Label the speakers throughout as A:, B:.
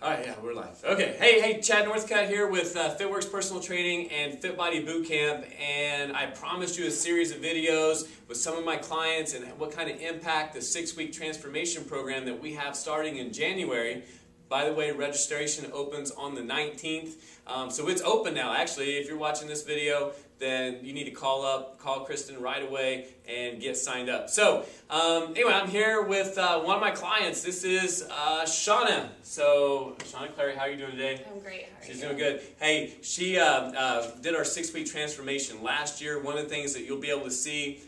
A: All right, yeah, we're live. Okay, hey, Chad Northcutt here with Fit-Werks Personal Training and Fit Body Bootcamp, and I promised you a series of videos with some of my clients and what kind of impact the 6-week transformation program that we have starting in January. By the way, registration opens on the 19th, so it's open now. Actually, if you're watching this video, then you need to call Kristen right away and get signed up. So, anyway, I'm here with one of my clients. This is Shauna. So, Shauna, Clary, how are you doing today?
B: I'm great. How are you?
A: She's doing good. Hey, she did our 6-week transformation last year. One of the things that you'll be able to see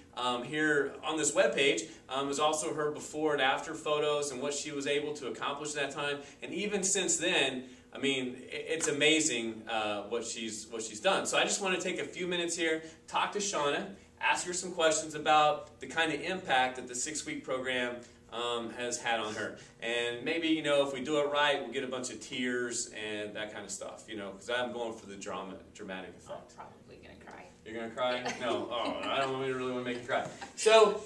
A: here on this webpage is also her before and after photos and what she was able to accomplish at that time. And even since then, I mean, it's amazing what she's done. So I just want to take a few minutes here, talk to Shauna, ask her some questions about the kind of impact that the 6-week program has had on her. And maybe, you know, if we do it right, we'll get a bunch of tears and that kind of stuff, you know, because I'm going for the dramatic effect.
B: I'm probably going to cry.
A: You're going to cry? No. Oh, I don't really want to make you cry. So,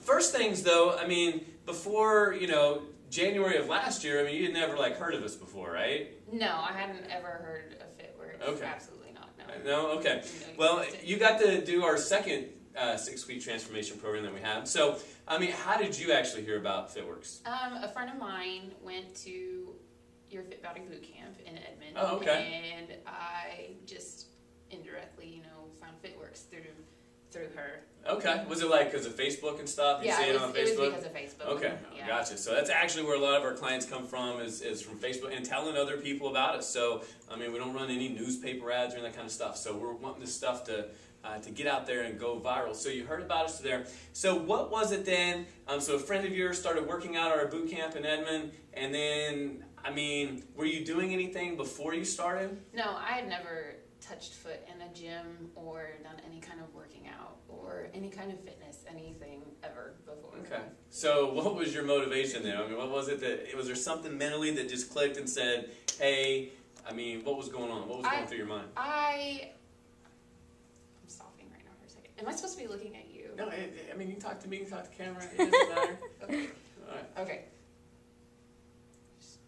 A: first things though, I mean, before, you know, January of last year, I mean, you'd never like heard of us before, right?
B: No, I hadn't ever heard of Fit-Werks.
A: Okay.
B: Absolutely not.
A: No? Okay. Well, you got to do our second 6-week transformation program that we have. So, I mean, how did you actually hear about Fit-Werks?
B: A friend of mine went to your Fit Body Bootcamp in Edmond.
A: Oh, okay.
B: And I just indirectly, you know, found Fit-Werks through her.
A: Okay. Was it like because of Facebook and stuff? You see it on Facebook?
B: It was because of Facebook.
A: Okay.
B: Yeah.
A: Gotcha. So that's actually where a lot of our clients come from is from Facebook and telling other people about us. So, I mean, we don't run any newspaper ads or that kind of stuff. So we're wanting this stuff to get out there and go viral. So you heard about us there. So what was it then? So a friend of yours started working out at our boot camp in Edmond, and then, I mean, were you doing anything before you started?
B: No, I had never touched foot in a gym or done any kind of working out or any kind of fitness, anything ever before.
A: Okay. So what was your motivation there? I mean, what was it was there something mentally that just clicked and said, hey, I mean, what was going on? What was going through your mind?
B: I'm stopping right now for a second. Am I supposed to be looking at you?
A: No, I mean, you can talk to me, you can talk to camera, it doesn't matter.
B: Okay.
A: All right.
B: Okay.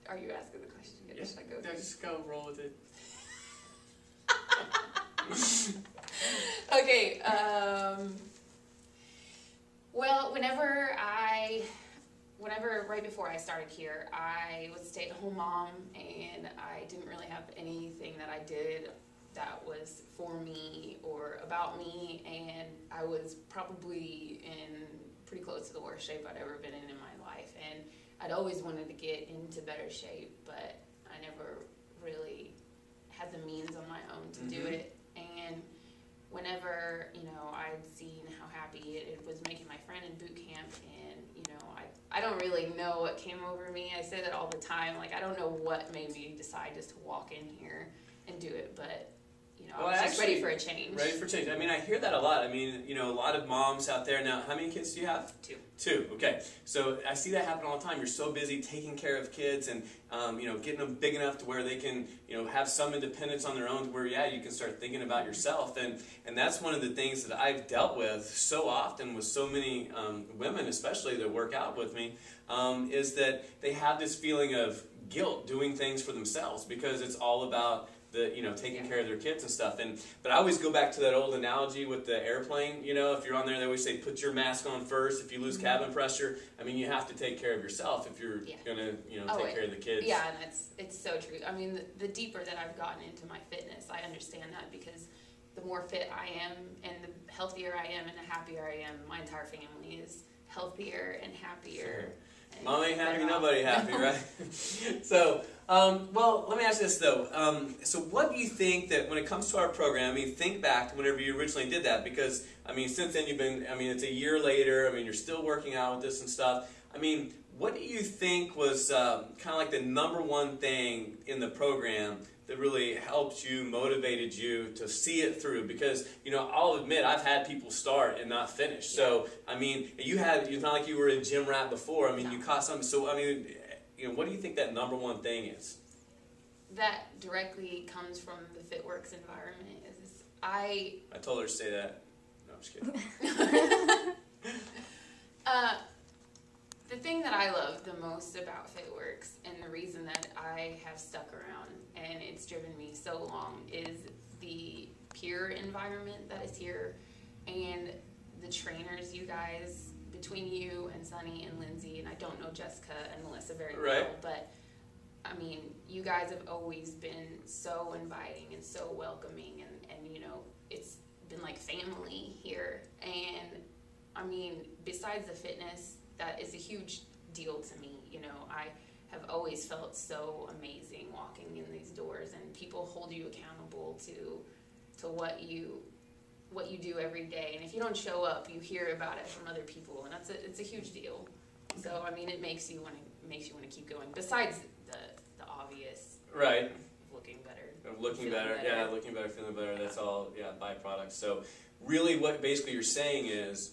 B: Are you asking the question?
A: Yes,
B: Should I go?
A: just go roll with it.
B: Okay, well, whenever right before I started here, I was a stay-at-home mom, and I didn't really have anything that I did that was for me or about me, and I was probably in pretty close to the worst shape I'd ever been in my life, and I'd always wanted to get into better shape, but I never really had the means on my own to do it. And whenever, you know, I'd seen how happy it was making my friend in boot camp, and, you know, I don't really know what came over me. I say that all the time. Like, I don't know what made me decide just to walk in here and do it, but, you know, I was just ready for a change.
A: Ready for change. I mean, I hear that a lot. I mean, you know, a lot of moms out there now. How many kids do you have? Two. Okay. So I see that happen all the time. You're so busy taking care of kids and, you know, getting them big enough to where they can, you know, have some independence on their own to where, yeah, you can start thinking about yourself. And that's one of the things that I've dealt with so often with so many women, especially that work out with me, is that they have this feeling of guilt doing things for themselves because it's all about taking care of their kids and stuff. But I always go back to that old analogy with the airplane. You know, if you're on there, they always say, put your mask on first. If you lose cabin pressure, I mean, you have to take care of yourself if you're going to, take care of the kids.
B: Yeah, and it's so true. I mean, the deeper that I've gotten into my fitness, I understand that because the more fit I am and the healthier I am and the happier I am, my entire family is healthier and happier.
A: Sure. Mom ain't happy, nobody happy, right? So, well, let me ask you this, though. So what do you think that when it comes to our program, I mean, think back to whenever you originally did that, because, I mean, since then it's a year later, I mean, you're still working out with this and stuff. I mean, what do you think was kind of like the number one thing in the program that really helped you, motivated you to see it through? Because, you know, I'll admit, I've had people start and not finish. So, I mean, it's not like you were a gym rat before. I mean, you caught something. So, I mean, you know, what do you think that number one thing is?
B: That directly comes from the Fit-Werks environment. I
A: told her to say that. No, I'm just kidding.
B: The thing that I love the most about Fit-Werks, and the reason that I have stuck around and it's driven me so long, is the peer environment that is here, and the trainers, you guys, between you and Sunny and Lindsay, and I don't know Jessica and Melissa very well, but I mean, you guys have always been so inviting and so welcoming, and you know, it's been like family here. And I mean, besides the fitness, that is a huge deal to me. You know, I have always felt so amazing walking in these doors, and people hold you accountable to what you do every day. And if you don't show up, you hear about it from other people, and it's a huge deal. So I mean, it makes you want to keep going. Besides the obvious,
A: right?
B: Looking better,
A: looking better, feeling better. That's all, byproducts. So really, what basically you're saying is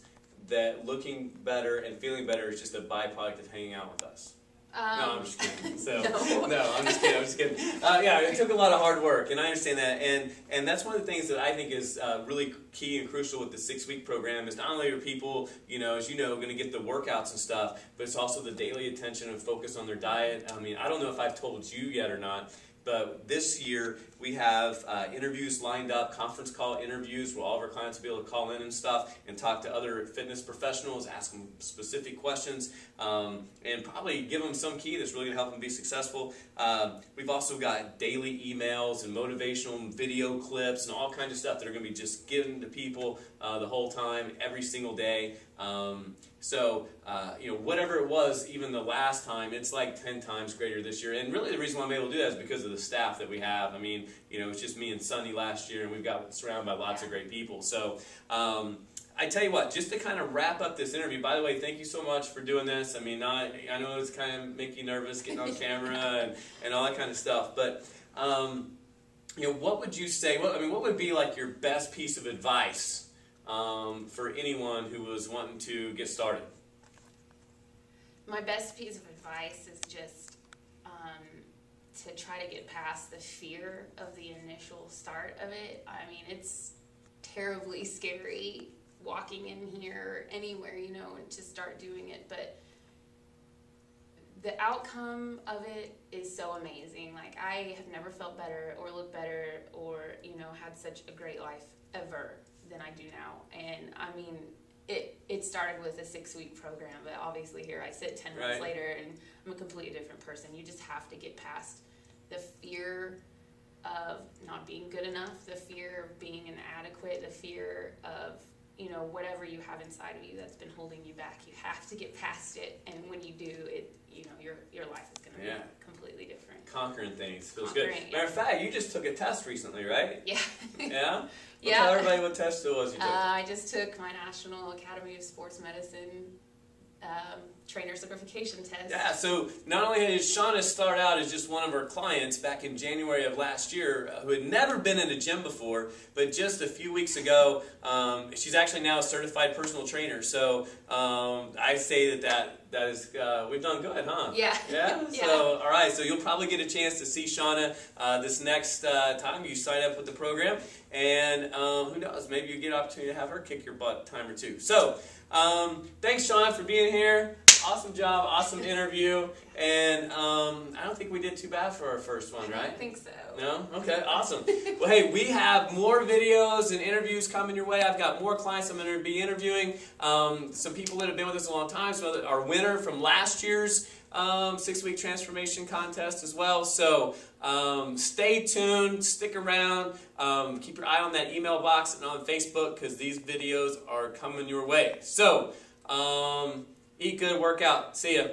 A: that looking better and feeling better is just a byproduct of hanging out with us. No, I'm just kidding. So, no, I'm just kidding. It took a lot of hard work, and I understand that. And that's one of the things that I think is really key and crucial with the 6-week program is not only are people, as you know, going to get the workouts and stuff, but it's also the daily attention and focus on their diet. I mean, I don't know if I've told you yet or not, but this year we have interviews lined up, conference call interviews where all of our clients will be able to call in and stuff and talk to other fitness professionals, ask them specific questions, and probably give them some key that's really going to help them be successful. We've also got daily emails and motivational video clips and all kinds of stuff that are going to be just given to people the whole time, every single day. Whatever it was, even the last time, it's like 10 times greater this year. And really the reason why I'm able to do that is because of the staff that we have. I mean, it's just me and Sunny last year, and we've got surrounded by lots of great people. So I tell you what, just to kind of wrap up this interview, by the way, thank you so much for doing this. I mean, I know it's kind of make you nervous getting on camera and all that kind of stuff, but what would you say, what would be like your best piece of advice for anyone who was wanting to get started?
B: My best piece of advice is just to try to get past the fear of the initial start of it. I mean, it's terribly scary walking in here, anywhere, and to start doing it, but the outcome of it is so amazing. Like, I have never felt better or looked better or, had such a great life ever than I do now. And I mean, it started with a 6-week program, but obviously here I sit 10 months later and I'm a completely different person. You just have to get past the fear of not being good enough, the fear of being inadequate, the fear of, whatever you have inside of you that's been holding you back. You have to get past it, and when you do, your life is going to be completely different.
A: Conquering things feels good. Matter of fact, you just took a test recently, right?
B: Yeah.
A: Yeah? Tell everybody what test it was you took.
B: I just took my National Academy of Sports Medicine trainer certification test. Yeah,
A: so not only did Shauna start out as just one of our clients back in January of last year, who had never been in a gym before, but just a few weeks ago, she's actually now a certified personal trainer. So I say that is, we've done good, huh?
B: Yeah.
A: Yeah? So, all right, so you'll probably get a chance to see Shauna this next time you sign up with the program. And who knows, maybe you get an opportunity to have her kick your butt a time or two. So, thanks, Shauna, for being here. Awesome job, awesome interview, and I don't think we did too bad for our first one, right?
B: I don't think so.
A: No? Okay, awesome. Well, hey, we have more videos and interviews coming your way. I've got more clients I'm going to be interviewing. Some people that have been with us a long time, so our winner from last year's 6-week transformation contest as well. So stay tuned, stick around, keep your eye on that email box and on Facebook because these videos are coming your way. So, eat good, work out. See ya.